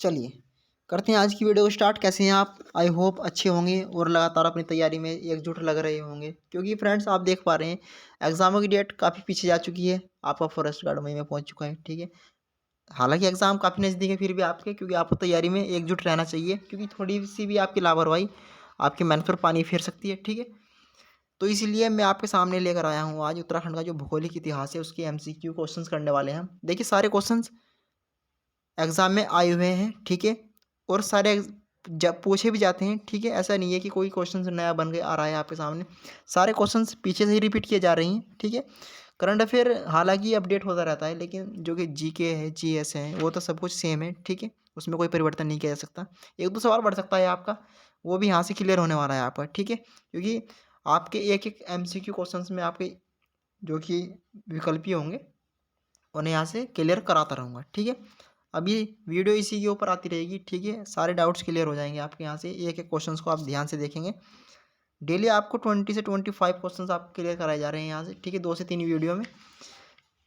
चलिए करते हैं आज की वीडियो को स्टार्ट। कैसे हैं आप? आई होप अच्छे होंगे और लगातार अपनी तैयारी में एकजुट लग रहे होंगे, क्योंकि फ्रेंड्स आप देख पा रहे हैं एग्जामों की डेट काफ़ी पीछे जा चुकी है। आपका फॉरेस्ट गार्ड मई में पहुंच चुका है, ठीक है। हालांकि एग्जाम काफ़ी नज़दीक है फिर भी आपके, क्योंकि आपको तैयारी में एकजुट रहना चाहिए, क्योंकि थोड़ी सी भी आपकी लापरवाही आपके मेहनत पर पानी फेर सकती है, ठीक है। तो इसीलिए मैं आपके सामने लेकर आया हूँ आज उत्तराखंड का जो भौगोलिक इतिहास है उसके MCQ क्वेश्चंस करने वाले हैं हम। देखिए सारे क्वेश्चंस एग्ज़ाम में आए हुए हैं, ठीक है। और सारे जब पूछे भी जाते हैं, ठीक है। ऐसा नहीं है कि कोई क्वेश्चन नया बन के आ रहा है आपके सामने। सारे क्वेश्चंस पीछे से ही रिपीट किए जा रही हैं, ठीक है। करंट अफेयर हालांकि अपडेट होता रहता है, लेकिन जो कि GK है, GS है, वो तो सब कुछ सेम है, ठीक है। उसमें कोई परिवर्तन नहीं किया जा सकता। एक दो सवाल बढ़ सकता है आपका, वो भी यहाँ से क्लियर होने वाला है आपका, ठीक है। क्योंकि आपके एक एक MCQ क्वेश्चंस में आपके जो कि विकल्पीय होंगे उन्हें यहाँ से क्लियर कराता रहूँगा, ठीक है। अभी वीडियो इसी के ऊपर आती रहेगी, ठीक है। सारे डाउट्स क्लियर हो जाएंगे आपके यहाँ से, एक एक क्वेश्चंस को आप ध्यान से देखेंगे। डेली आपको 20 से 25 क्वेश्चंस आप क्लियर कराए जा रहे हैं यहाँ से, ठीक है, 2 से 3 वीडियो में।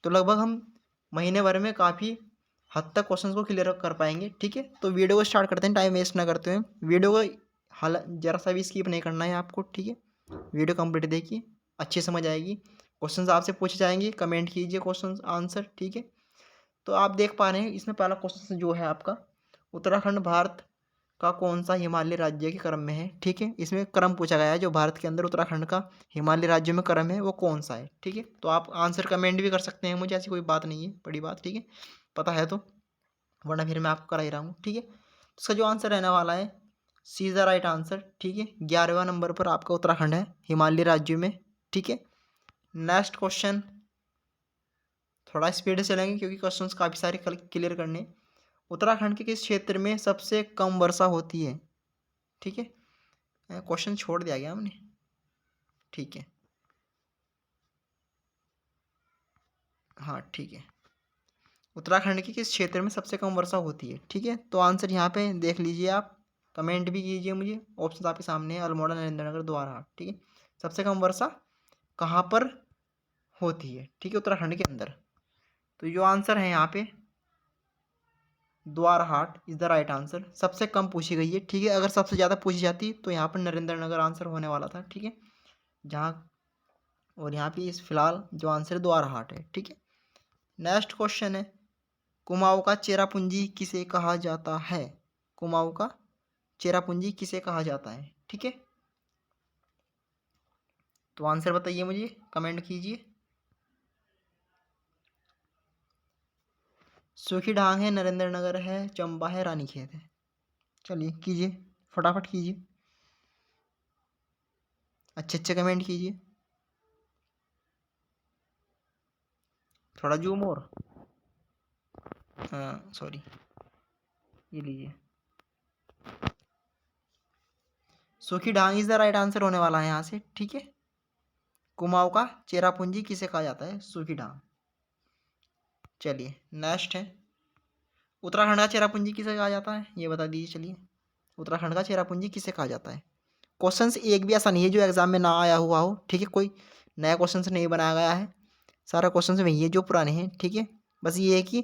तो लगभग हम महीने भर में काफ़ी हद तक क्वेश्चंस को क्लियर कर पाएंगे, ठीक है। तो वीडियो को स्टार्ट करते हैं, टाइम वेस्ट ना करते हुए। वीडियो को हाल जरा सा भी स्किप नहीं करना है आपको, ठीक है। वीडियो कंप्लीट देखिए, अच्छी समझ आएगी। क्वेश्चंस आपसे पूछे जाएंगे, कमेंट कीजिए क्वेश्चन आंसर, ठीक है। तो आप देख पा रहे हैं इसमें पहला क्वेश्चन जो है आपका, उत्तराखंड भारत का कौन सा हिमालय राज्य के क्रम में है, ठीक है। इसमें क्रम पूछा गया है, जो भारत के अंदर उत्तराखंड का हिमालय राज्यों में क्रम है वो कौन सा है, ठीक है। तो आप आंसर कमेंट भी कर सकते हैं, मुझे ऐसी कोई बात नहीं है, बड़ी बात, ठीक है। पता है तो, वरना फिर मैं आपको करा ही रहा हूँ, ठीक है। तो इसका जो आंसर रहने वाला है, C is the right answer, ठीक है। 11वां नंबर पर आपका उत्तराखंड है हिमालय राज्यों में, ठीक है। नेक्स्ट क्वेश्चन, थोड़ा स्पीड से चलेंगे क्योंकि क्वेश्चंस काफ़ी सारे क्लियर करने। उत्तराखंड के किस क्षेत्र में सबसे कम वर्षा होती है, ठीक है। क्वेश्चन छोड़ दिया गया हमने, ठीक है। हाँ ठीक है, उत्तराखंड के किस क्षेत्र में सबसे कम वर्षा होती है, ठीक है। तो आंसर यहाँ पे देख लीजिए आप, कमेंट भी कीजिए मुझे। ऑप्शन आपके सामने है, अल्मोड़ा, नरेंद्रनगर, द्वारहाट, ठीक है। सबसे कम वर्षा कहाँ पर होती है, ठीक है, उत्तराखंड के अंदर। तो जो आंसर है यहाँ पे Dwarahat is the right answer. सबसे कम पूछी गई है, ठीक है। अगर सबसे ज़्यादा पूछी जाती तो यहाँ पर नरेंद्रनगर आंसर होने वाला था, ठीक है। जहाँ और यहाँ पे इस फिलहाल जो आंसर द्वारहाट है, ठीक है। नेक्स्ट क्वेश्चन है, कुमाऊँ का चेरापूंजी किसे कहा जाता है? कुमाऊँ का चेरापूंजी किसे कहा जाता है, ठीक है। तो आंसर बताइए मुझे, कमेंट कीजिए। सूखी ढांग है, नरेंद्रनगर है, चंबा है, रानीखेत है। चलिए कीजिए, फटाफट कीजिए, अच्छे अच्छे कमेंट कीजिए। थोड़ा जूम और, सॉरी, ये लीजिए। सूखी ढांग इज द राइट आंसर होने वाला है यहाँ से, ठीक है। कुमाऊँ का चेरापूंजी किसे कहा जाता है? सूखी ढांग। चलिए नेक्स्ट है, उत्तराखंड का चेरापूंजी किसे कहा जाता है, ये बता दीजिए। चलिए, उत्तराखंड का चेरापूंजी किसे कहा जाता है? क्वेश्चंस एक भी ऐसा नहीं है जो एग्जाम में ना आया हुआ हो, ठीक है। कोई नया क्वेश्चन नहीं बनाया गया है, सारा क्वेश्चन वही है जो पुराने हैं, ठीक है। बस ये है कि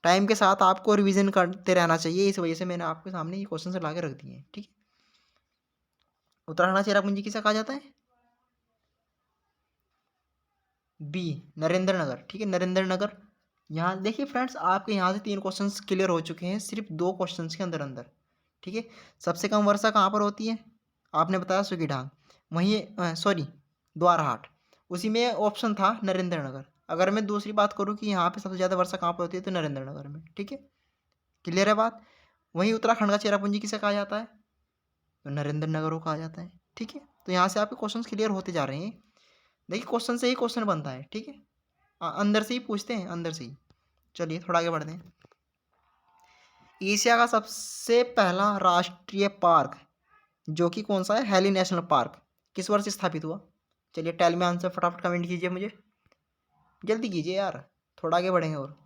टाइम के साथ आपको रिवीजन करते रहना चाहिए, इस वजह से मैंने आपके सामने ये क्वेश्चन ला के रख दिए हैं, ठीक है। उत्तराखंड का चेरापूंजी किसे कहा जाता है? बी, नरेंद्रनगर, ठीक है, नरेंद्रनगर। यहाँ देखिए फ्रेंड्स, आपके यहाँ से 3 क्वेश्चंस क्लियर हो चुके हैं सिर्फ 2 क्वेश्चंस के अंदर अंदर, ठीक है। सबसे कम वर्षा कहाँ पर होती है? आपने बताया सुखीढांग, वहीं सॉरी द्वारहाट, उसी में ऑप्शन था नरेंद्रनगर। अगर मैं दूसरी बात करूँ कि यहाँ पे सबसे ज़्यादा वर्षा कहाँ पर होती है, तो नरेंद्रनगर में, ठीक है। क्लियर है बात? वहीं उत्तराखंड का चेरापूंजी किसे कहा जाता है? तो नरेंद्रनगर को कहा जाता है, ठीक है। तो यहाँ से आपके क्वेश्चन क्लियर होते जा रहे हैं। देखिए क्वेश्चन से ही क्वेश्चन बनता है, ठीक है। अंदर से ही पूछते हैं, अंदर से ही। चलिए थोड़ा आगे बढ़ते हैं। एशिया का सबसे पहला राष्ट्रीय पार्क जो कि कौन सा है? हैली नेशनल पार्क किस वर्ष स्थापित हुआ? चलिए टेल में आंसर, फटाफट कमेंट कीजिए मुझे, जल्दी कीजिए यार, थोड़ा आगे बढ़ेंगे। और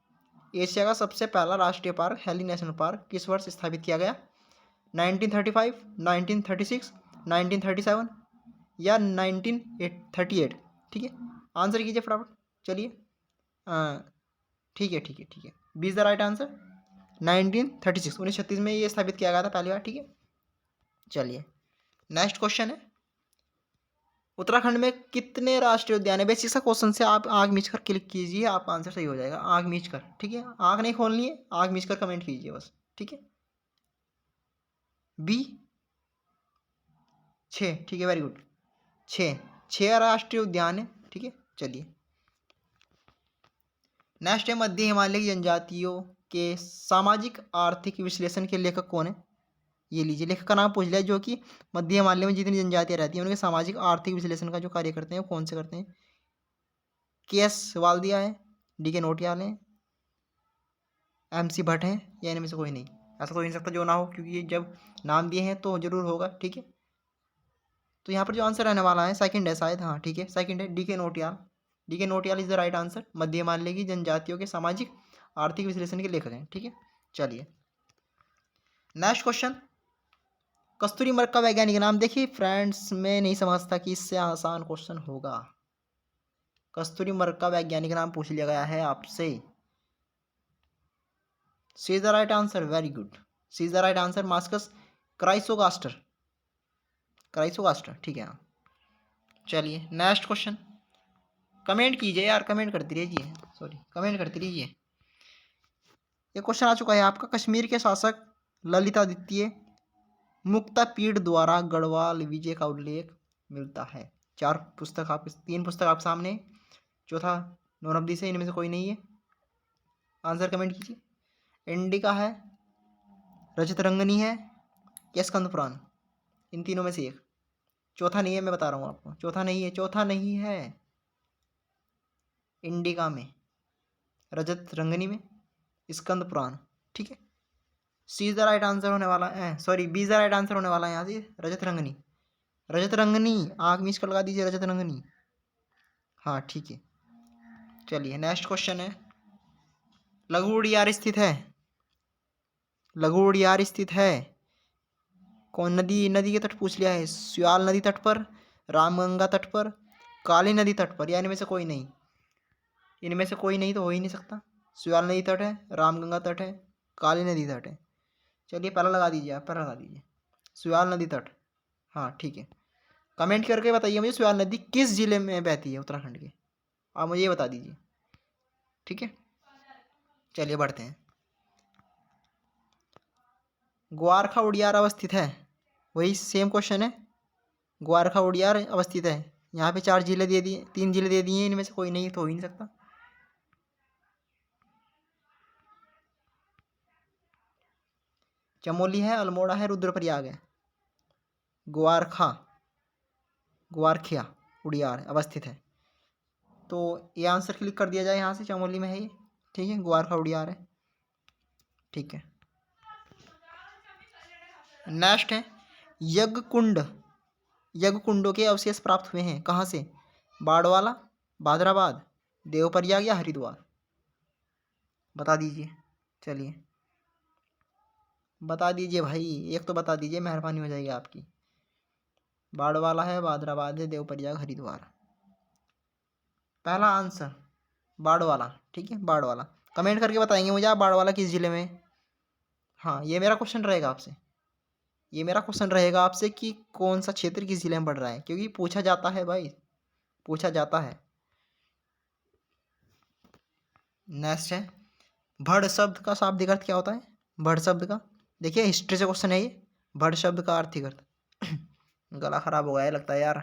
एशिया का सबसे पहला राष्ट्रीय पार्क हैली नेशनल पार्क किस वर्ष स्थापित किया गया? 1935, 1936, 1937 या 1938, ठीक है। आंसर कीजिए फटाफट। चलिए ठीक है, ठीक है, ठीक है, B is the right answer. 1936, 1936 में ये स्थापित किया गया था पहली बार। ठीक है, चलिए नेक्स्ट क्वेश्चन है, उत्तराखंड में कितने राष्ट्रीय उद्यान है? बेसिक सा क्वेश्चन से आप आँख मीच कर क्लिक कीजिए, आपका आंसर सही हो जाएगा। आँख मीच कर, ठीक है, आँख नहीं खोलनी है, आँख मीच कर कमेंट कीजिए बस। ठीक है, बी 6, ठीक है, वेरी गुड। 6 राष्ट्रीय उद्यान है। ठीक है, चलिए नेक्स्ट है, मध्य हिमालय की जनजातियों के सामाजिक आर्थिक विश्लेषण के लेखक कौन है? ये लीजिए, लेखक का नाम पूछ लिया, जो कि मध्य हिमालय में जितनी जनजातियां रहती हैं उनके सामाजिक आर्थिक विश्लेषण का जो कार्य करते हैं वो कौन से करते हैं? के.एस. वाल्दिया है, डी.के. नौटियाल है, एम.सी. भट्ट है, या इनमें से कोई नहीं? ऐसा तो हो नहीं सकता जो ना हो, क्योंकि ये जब नाम दिए हैं तो जरूर होगा। ठीक है, तो यहाँ पर जो आंसर रहने वाला है सेकंड है शायद, हाँ ठीक है, सेकंड है, D K. Nautiyal. D K. Nautiyal is the right answer, मध्य हिमालय की जनजातियों के सामाजिक आर्थिक विश्लेषण के लेखक हैं। ठीक है, चलिए नेक्स्ट क्वेश्चन, कस्तूरी मृग का वैज्ञानिक नाम? देखिए फ्रेंड्स, मैं नहीं समझता कि इससे आसान क्वेश्चन होगा। कस्तूरी मृग का वैज्ञानिक नाम पूछ लिया गया है आपसे। C is the right answer, very good, C is the right answer, Moschus chrysogaster, chrysogaster. ठीक है, चलिए नेक्स्ट क्वेश्चन, कमेंट कीजिए यार, कमेंट करती रहिए, सॉरी कमेंट करती रहिए। ये क्वेश्चन आ चुका है आपका, कश्मीर के शासक ललितादित्य मुक्तापीड़ द्वारा गढ़वाल विजय का उल्लेख मिलता है। 4 पुस्तक आप, 3 पुस्तक आप सामने, चौथा नौरब्दी से, इनमें से कोई नहीं है, आंसर कमेंट कीजिए। इंडिका है, रजत रंगनी है, या स्कंद पुराण, इन तीनों में से एक। चौथा नहीं है, मैं बता रहा हूँ आपको, चौथा नहीं है, चौथा नहीं है। इंडिका में, रजत रंगनी में, स्कंद पुराण। ठीक है, C is the right answer होने वाला है, sorry B is the right answer होने वाला है यहाँ से, रजत रंगनी। रजत रंगनी, आँख मीच कर लगा दीजिए, रजत रंगनी। हाँ ठीक है, चलिए नेक्स्ट क्वेश्चन है, लघु उड़ियार स्थित है, लघु उड़ियार स्थित है कौन? नदी, नदी के तट पूछ लिया है, स्याल नदी तट पर, रामगंगा तट पर, काली नदी तट पर, या इनमें से कोई नहीं? इनमें से कोई नहीं तो हो ही नहीं सकता। स्याल नदी तट है, रामगंगा तट है, काली नदी तट है। चलिए पहला लगा दीजिए, आप पहला लगा दीजिए, स्याल नदी तट। हाँ ठीक है, कमेंट करके बताइए मुझे, स्याल नदी किस जिले में बहती है उत्तराखंड के, आप मुझे ये बता दीजिए। ठीक है, चलिए बढ़ते हैं, ग्वारखा उड़ियार अवस्थित है, वही सेम क्वेश्चन है, ग्वारखा उड़ियार अवस्थित है। यहाँ पे 4 जिले दे दिए, 3 जिले दे दिए हैं, इनमें से कोई नहीं तो हो ही नहीं सकता। चमोली है, अल्मोड़ा है, रुद्रप्रयाग है, ग्वारखा, ग्वारखिया उड़ियार अवस्थित है। तो ये आंसर क्लिक कर दिया जाए यहाँ से, चमोली में है ये। ठीक है, ग्वारखा उड़ियार है। ठीक है, नेक्स्ट है, यज्ञ कुंड, यज्ञ कुंडों के अवशेष प्राप्त हुए हैं कहाँ से? बाड़वाला, भादराबाद, देवप्रयाग, या हरिद्वार? बता दीजिए, चलिए बता दीजिए भाई, एक तो बता दीजिए, मेहरबानी हो जाएगी आपकी। बाड़वाला है, भादराबाद है, देवप्रयाग, हरिद्वार। पहला आंसर बाड़वाला। ठीक है, बाड़वाला, कमेंट करके बताएंगे मुझे आप, बाड़वाला किस जिले में? हाँ, ये मेरा क्वेश्चन रहेगा आपसे, ये मेरा क्वेश्चन रहेगा आपसे कि कौन सा क्षेत्र किस जिले में पड़ रहा है, क्योंकि पूछा जाता है भाई, पूछा जाता है। नेक्स्ट है, भड़ शब्द का शाब्दिक अर्थ क्या होता है? भड़ शब्द का, देखिए हिस्ट्री से क्वेश्चन है ये, भड़ शब्द का आर्थिक अर्थ गला खराब हो गया है लगता है यार।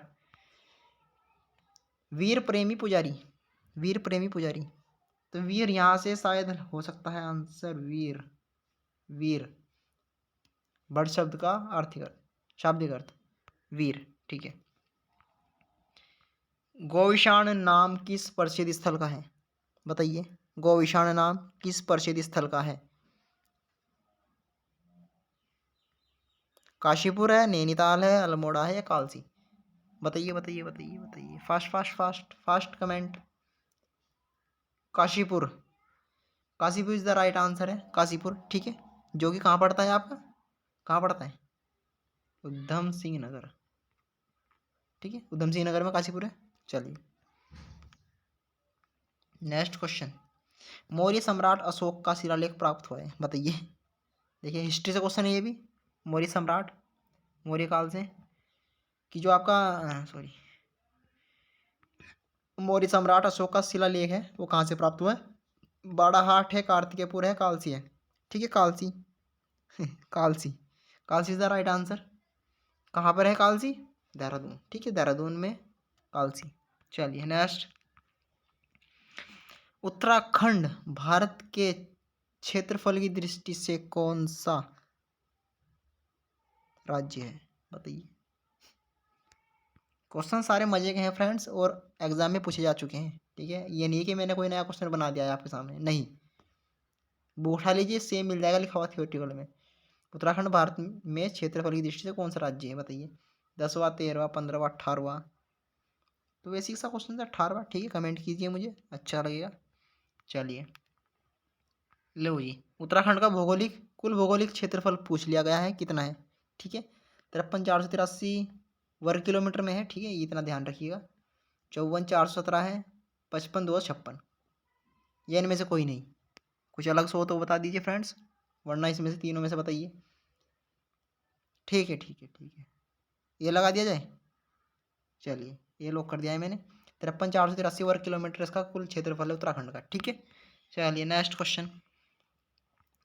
वीर प्रेमी पुजारी, वीर प्रेमी पुजारी, तो वीर यहाँ से शायद हो सकता है आंसर, वीर, वीर, भड़ शब्द का आर्थिक अर्थ, शाब्दिक अर्थ वीर। ठीक है, गोविशाण नाम किस प्रसिद्ध स्थल का है? बताइए, गोविशाण नाम किस प्रसिद्ध स्थल का है? काशीपुर है, नैनीताल है, अल्मोड़ा है, या कालसी? बताइए बताइए बताइए बताइए, fast fast fast fast comment. Kashipur, Kashipur is the right answer है, काशीपुर। ठीक है, जो कि कहाँ पड़ता है आपका, कहाँ पड़ता है? उधम सिंह नगर। ठीक है, उधम सिंह नगर में काशीपुर है। चलिए नेक्स्ट क्वेश्चन, मौर्य सम्राट अशोक का शिलालेख प्राप्त हुआ है, बताइए। देखिए हिस्ट्री से क्वेश्चन है ये भी। मौर्य सम्राट, मौर्य काल से, कि जो आपका सॉरी मौर्य सम्राट अशोक का शिलालेख है वो कहाँ से प्राप्त हुआ है? बाड़ाहाट है, कार्तिकेयपुर है, कालसी है। ठीक है, Kalsi. Kalsi, Kalsi is the right answer. कहाँ पर है कालसी? देहरादून। ठीक है, देहरादून में कालसी। चलिए नेक्स्ट। उत्तराखंड भारत के क्षेत्रफल की दृष्टि से कौन सा राज्य है, बताइए। क्वेश्चन सारे मजे के हैं फ्रेंड्स, और एग्जाम में पूछे जा चुके हैं। ठीक है, ये नहीं कि मैंने कोई नया क्वेश्चन बना दिया है आपके सामने, नहीं। वो उठा लीजिए, सेम मिल जाएगा लिखा हुआ थियोरेटिकल में। उत्तराखंड भारत में क्षेत्रफल की दृष्टि से कौन सा राज्य है, बताइए। 10वां, 13वां, 15वां, 18वां? तो बेसिक सा क्वेश्चन था, 18वां। ठीक है, कमेंट कीजिए, मुझे अच्छा लगेगा। चलिए लो जी, उत्तराखंड का कुल भौगोलिक क्षेत्रफल पूछ लिया गया है, कितना है। ठीक है, 53,483 वर्ग किलोमीटर में है। ठीक है, ये इतना ध्यान रखिएगा। 54,417 है, 55,256। ये इनमें से कोई नहीं, कुछ अलग से हो तो बता दीजिए फ्रेंड्स, वरना इसमें से तीनों में से बताइए। ठीक है ठीक है ठीक है, ये लगा दिया जाए। चलिए ये लॉक कर दिया है मैंने। 53,483 वर्ग किलोमीटर इसका कुल क्षेत्रफल है उत्तराखंड का। ठीक है, चलिए नेक्स्ट क्वेश्चन।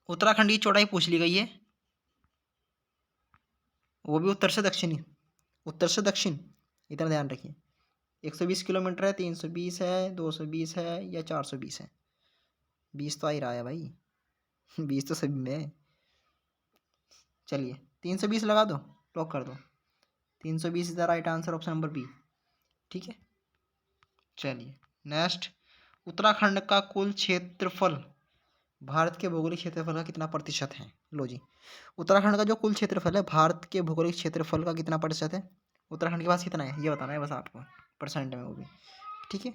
उत्तराखंड की चौड़ाई पूछ ली गई है, वो भी उत्तर से दक्षिणी, उत्तर से दक्षिण, इतना ध्यान रखिए। 120 किलोमीटर है, 320 है, 220 है, या 420 है? 20 तो आ ही रहा है भाई। 20 तो सभी में है। चलिए 320 लगा दो, लॉक कर दो। 320 is the right answer, option number B. ठीक है, चलिए नेक्स्ट। उत्तराखंड का कुल क्षेत्रफल भारत के भौगोलिक क्षेत्रफल का कितना प्रतिशत है? लो जी, उत्तराखंड का जो कुल क्षेत्रफल है भारत के भौगोलिक क्षेत्रफल का कितना प्रतिशत है? उत्तराखंड के पास कितना है ये बताना है बस आपको, परसेंट में वो भी। ठीक है,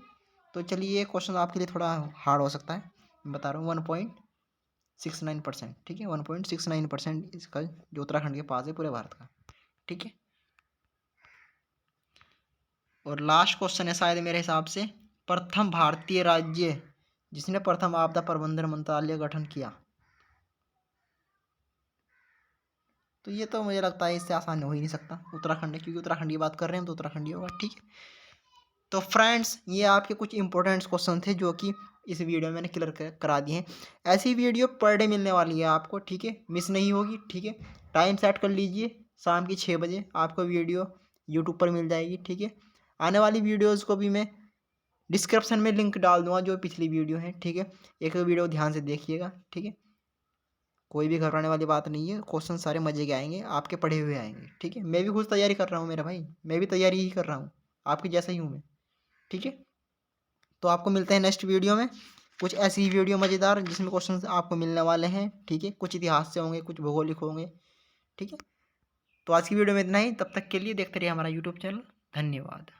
तो चलिए ये क्वेश्चन आपके लिए थोड़ा हार्ड हो सकता है, मैं बता रहा हूँ। 1.69%। ठीक है, 1.69% इसका जो उत्तराखंड के पास है पूरे भारत का। ठीक है, और लास्ट क्वेश्चन है शायद मेरे हिसाब से, प्रथम भारतीय राज्य जिसने प्रथम आपदा प्रबंधन मंत्रालय गठन किया। तो ये तो मुझे लगता है इससे आसान हो ही नहीं सकता, उत्तराखंड है, क्योंकि उत्तराखंड की बात कर रहे हैं तो उत्तराखंड ही होगा। ठीक है, तो फ्रेंड्स ये आपके कुछ इंपॉर्टेंट क्वेश्चन थे जो कि इस वीडियो में मैंने क्लियर करा दिए हैं। ऐसी वीडियो पर डे मिलने वाली है आपको। ठीक है, मिस नहीं होगी। ठीक है, टाइम सेट कर लीजिए, शाम की 6 बजे आपको वीडियो यूट्यूब पर मिल जाएगी। ठीक है, आने वाली वीडियोज़ को भी मैं डिस्क्रिप्शन में लिंक डाल दूंगा जो पिछली वीडियो है। ठीक है, एक वीडियो ध्यान से देखिएगा। ठीक है, कोई भी घबराने वाली बात नहीं है, क्वेश्चन सारे मजे के आएंगे, आपके पढ़े हुए आएंगे। ठीक है, मैं भी खुद तैयारी कर रहा हूँ मेरा भाई, मैं भी तैयारी ही कर रहा हूँ, आपकी जैसा ही हूँ मैं। ठीक है, तो आपको मिलते हैं नेक्स्ट वीडियो में, कुछ ऐसी ही वीडियो मज़ेदार जिसमें क्वेश्चन आपको मिलने वाले हैं। ठीक है, कुछ इतिहास से होंगे, कुछ भौगोलिक होंगे। ठीक है, तो आज की वीडियो में इतना ही, तब तक के लिए देखते रहिए हमारा यूट्यूब चैनल। धन्यवाद।